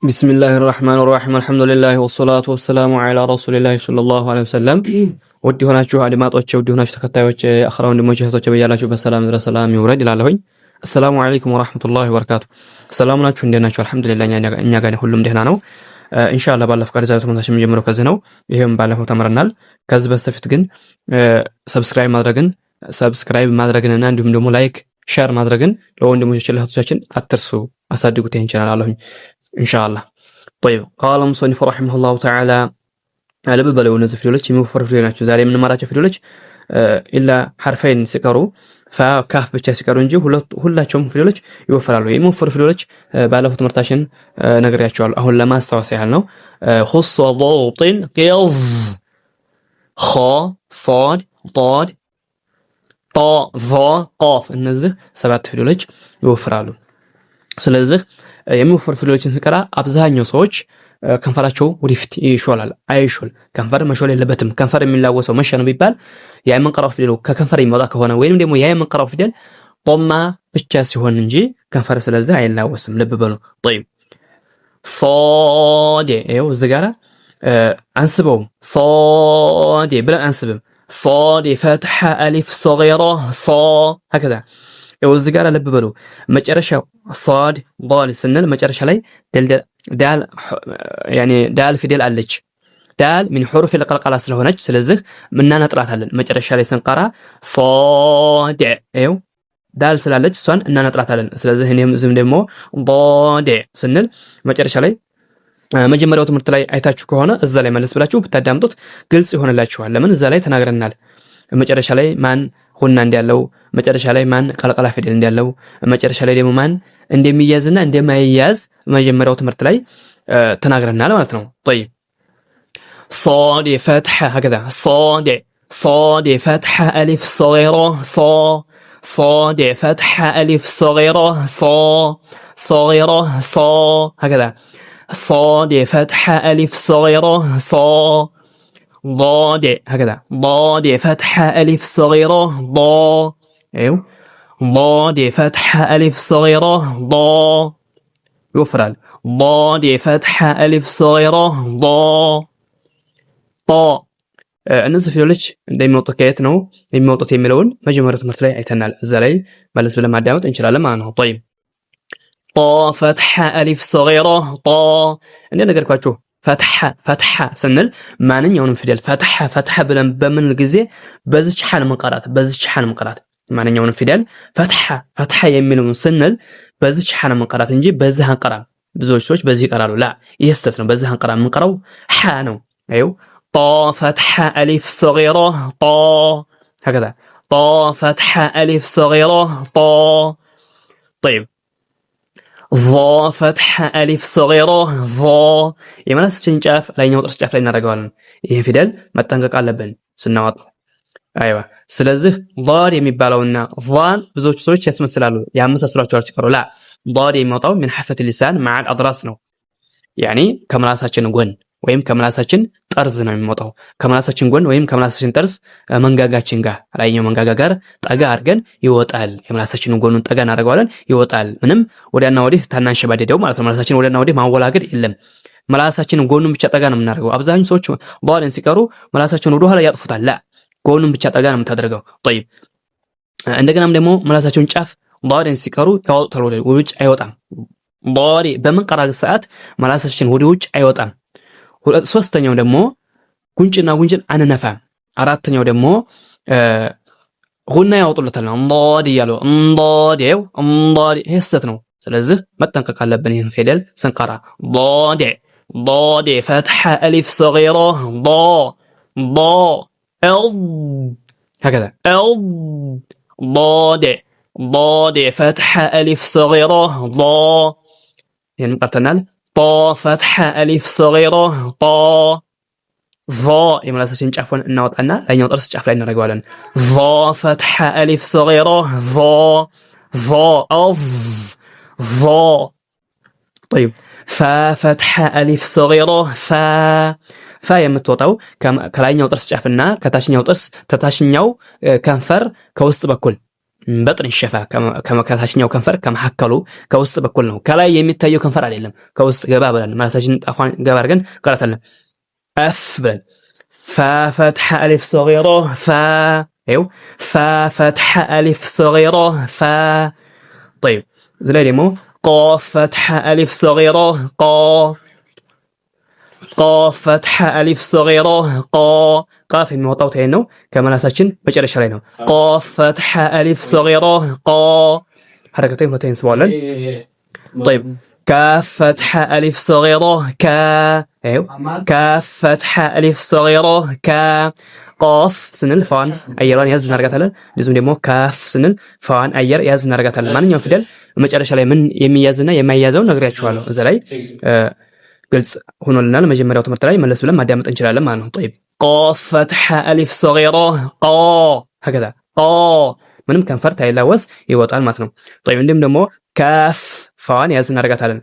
بسم الله الرحمن الرحيم الحمد لله والصلاة والسلام على رسول الله صلى الله عليه وسلم ودي هناችሁ አድማጮች ودي هناችሁ ተከታዮች አኽራ ወንድሞች እህቶች በያላችሁ በሰላም ድረስ ሰላም ይውረድ ይላለሁኝ። አሰላሙ አለይኩም ወራህመቱላሂ ወበረካቱ። ሰላም ናችሁ እንደናችሁ? አልহামዱሊላህ እኛ ጋር ሁሉም ደህና ነው ኢንሻአላህ። ባለፈው ቀን ዛሬ ተመሳሳይ የምንጀምረው ከዚህ ነው። ይሄም ባለፈው ተመረናል። ከዚህ በስተፊት ግን ሰብስክራይብ ማድረግንና እንዲሁም ደግሞ ላይክ ሼር ማድረግን ለወንድሞቻችን ለእህቶቻችን አትርሱ። አሳድጉት ይሄን ቻናል አለሁኝ ኢንሻአላህ። طيب قال المصنف رحمه الله تعالى አለበ በለው እነዚህ ፊደሎች የሚወፈሩ ፊደሎች ናቸው። ዛሬ የምንማራቸው ፊደሎች ኢላ ሐርፈይን ሲቀሩ ካፍ ብቻ ሲቀሩ እንጂ ሁላቸውም ፊደሎች ይወፈራሉ። የሚወፈሩ ፊደሎች ባለፈው ትምህርታችን ነግሬያቸዋለሁ። አሁን ለማስታወስ ያህል ነው። خص ضوط قض خ صاد ضاد ط ظ قاف እነዚህ ሰባት ፊደሎች ይወፈራሉ። ስለዚህ የሚወፈሩ ፊደሎችን ሲቀራ አብዛኛው ሰዎች ከንፈራቸው ወደፊት ይሾላል። አይሾል ከንፈር መሾል የለበትም። ከንፈር የሚላወሰው መቼ ነው ቢባል ያ የምንቀራው ፊደል ከከንፈር የሚወጣ ከሆነ ወይንም ደግሞ ያ የምንቀራው ፊደል ጦማ ብቻ ሲሆን እንጂ ከንፈር ስለዚህ አይላወስም። ልብ በሉ። طيب صاد ይኸው እዚህ ጋር አንስበው صاد ብለን አንስብም። صاد فتحة ألف صغيرة ص هكذا ይኸው እዚህ ጋር ልብ በሉ። መጨረሻው صاد ضال ስንል መጨረሻ ላይ ዳል ዳል ፊደል አለች። ዳል ምን حروف القلقلة ስለሆነች ስለዚህ እናነጥላታለን። መጨረሻ ላይ ስንቀራ صاد ይኸው ዳል ስላለች እሷን እናነጥላታለን። ስለዚህ እኔም ዝም ደግሞ ضاد ስንል መጨረሻ ላይ መጀመሪያው ትምህርት ላይ አይታችሁ ከሆነ እዛ ላይ መለስ ብላችሁ ብታዳምጡት ግልጽ ይሆንላችኋል። ለምን እዛ ላይ ተናግረናል። መጨረሻ ላይ ማን ሁና እንዲያለው፣ መጨረሻ ላይ ማን ቀልቀላ ፊደል እንዲያለው፣ መጨረሻ ላይ ደግሞ ማን እንደሚያዝና እንደማይያዝ መጀመሪያው ትምህርት ላይ ተናግረናል ማለት ነው። طيب صاد فتحة هكذا صاد فتحة ألف صغيرة صاد فتحة ألف صغيرة صغيرة هكذا صاد فتحة ألف صغيرة ضاد هكذا ضاد فتحة ألف صغيرة أيوه ضاد فتحة ألف صغيرة يفرل ضاد فتحة ألف صغيرة እነዚህ ፊደሎች እንደሚወጡት ከየት ነው የሚወጡት የሚለውን መጀመሪያው ትምህርት ላይ አይተናል። እዛ ላይ መለስ ብለን ማዳመጥ እንችላለን ማለት ነው። طيب ط فتحة ألف صغيرة እንደነገርኳችሁ ፈትሐ ስንል ማንኛውንም ፊደል ፈትሐ ብለን በምን ጊዜ በዚች ሐል መቀራት ማንኛውንም ፊደል ፈትሐ የሚለውን ስንል በዚች ሐል መቀራት እንጂ በዚህ አንቀራም። ብዙዎች ሰዎች በዚህ ይቀራሉ። ላ ይሄ ስህተት ነው። በዚህ አንቀራም የምንቀራው ሐ ነው። አይው ط فتحة ألف صغيرة هكذا ط فتحة ألف صغيرة طيب ظ فتحة ألف صغيرة የመላሳችን ጫፍ ላይኛው ጥርስ ጫፍ ላይ እናደርገዋለን። ይሄን ፊደል መጠንቀቅ አለብን ስናወጣ። አይዋ ስለዚህ ضاد የሚባለውና ظال ብዙዎች ሰዎች ያስመስላሉ ያመሳስሏቸዋል ሲቀሩ ላ ضاد የሚወጣው من حافة اللسان مع الأضراس ነው። ያኒ ከመላሳችን ጎን ወይም ከመላሳችን ጠርዝ ነው የሚወጣው። ከመላሳችን ጎን ወይም ከመላሳችን ጠርዝ መንጋጋችን ጋር ላይኛው መንጋጋ ጋር ጠጋ አድርገን ይወጣል። የመላሳችንን ጎኑን ጠጋ እናደርገዋለን ይወጣል። ምንም ወዲያና ወዲህ ታናንሸባደደው ማለት ነው። መላሳችን ወዲያና ወዲህ ማወላገድ የለም። መላሳችንን ጎኑን ብቻ ጠጋ ነው የምናደርገው። አብዛኛው ሰዎች ضادን ሲቀሩ መላሳቸውን ወደ ኋላ ያጥፉታል። ላ ጎኑን ብቻ ጠጋ ነው የምታደርገው። طيب እንደገናም ደግሞ መላሳቸውን ጫፍ ضادን ሲቀሩ ያወጡታል። ወደ ውጭ አይወጣም። ضاد በምንቀራ ሰዓት መላሳችን ወደ ውጭ አይወጣም። ሶስተኛው ደግሞ ጉንጭና ጉንጭን አንነፋም። አራተኛው ደግሞ ጉና ያወጡለታል። ضاد እያሉ ضاد ይሄ ስህተት ነው። ስለዚህ መጠንቀቅ አለብን። ይሄን ፊደል ስንቀራ ضاد فتحة ألف صغيرة هكذا ضاد فتحة ألف صغيرة يعني قرتنال ط فتحة ألف صغيرة ظ የመላሳችን ጫፉን እናወጣና ላይኛው ጥርስ ጫፍ ላይ እናደርገዋለን። ظ فتحة ألف صغيرة ظ طيب ف فتحة ألف صغيرة ف የምትወጣው ከላይኛው ጥርስ ጫፍና ከታችኛው ጥርስ ከታችኛው ከንፈር ከውስጥ በኩል በጥን ሸፋ ከመካታችኛው ከንፈር ከመሐከሉ ከውስጥ በኩል ነው። ከላይ የሚታየው ከንፈር አይደለም። ከውስጥ ገባ ብለን ምላሳችን ጣፏን ገባ አድርገን ቀራታለን። እፍ ብለን ፋ ፈትሐ አሊፍ ሰጊራ ፋ ይኸው ፋ ፈትሐ አሊፍ ሰጊራ ፋ طيب زي ديمو قاف فتحة ألف صغيرة قاف فتحة ألف صغيرة قاف الموطأ تينو كما نساتشن بجرش علينا قاف فتحة ألف صغيرة حركتين متين سوالا طيب كاف فتحة ألف صغيرة كاف فتحة ألف صغيرة قاف سنل فان أيران يزن نرجعتله لازم ديمو كاف سنل فان أير يزن نرجعتله ما نيوم فدل مجرش عليه من يميزنا يميزون نقرأ شوالو زلاي قلت هنا لنا المجمرة وتمرتلاي ملس بلا ما دامت انشلا لما عنه. طيب قاف فتحة ألف صغيرة هكذا ምንም ከንፈር ታይላወስ ይወጣል ማለት ነው። طيب እንደም ደግሞ ካፍ ፋን ያዝ እናደርጋታለን።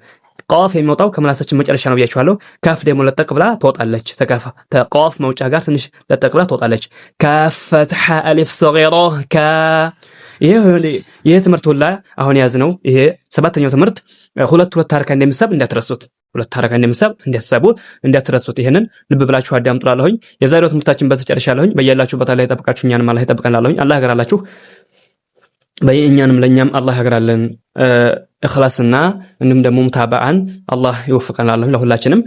ቃፍ የሚወጣው ከምላሳችን መጨረሻ ነው ብያችኋለሁ። ካፍ ደግሞ ለጠቅ ብላ ትወጣለች። ተካፋ ተቃፍ መውጫ ጋር ትንሽ ለጠቅ ብላ ትወጣለች። ካፍ ፈትሐ አሊፍ ሰጊራ ይሄ ትምህርት ሁላ አሁን ያዝነው ይሄ ሰባተኛው ትምህርት ሁለት ሐረካ እንደሚሳብ እንዳትረሱት። ሁለት ሐረካ እንደሚሳብ እንዳትረሱት። ይሄንን ልብ ብላችሁ አዳምጡላለሁኝ። የዛሬው ትምህርታችን በተጨረሻለሁኝ። በያላችሁበት ላይ ተጠብቃችሁ እኛንም አላህ ይጠብቀናለሁኝ። አላህ ያገራላችሁ። በእኛንም ለኛም አላህ ያገራልን። እኽላስና እንዲሁም ደግሞ ሙታባአን አላህ ይወፍቀናል ለሁላችንም።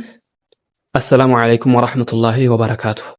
አሰላሙ አለይኩም ወራህመቱላሂ ወበረካቱሁ።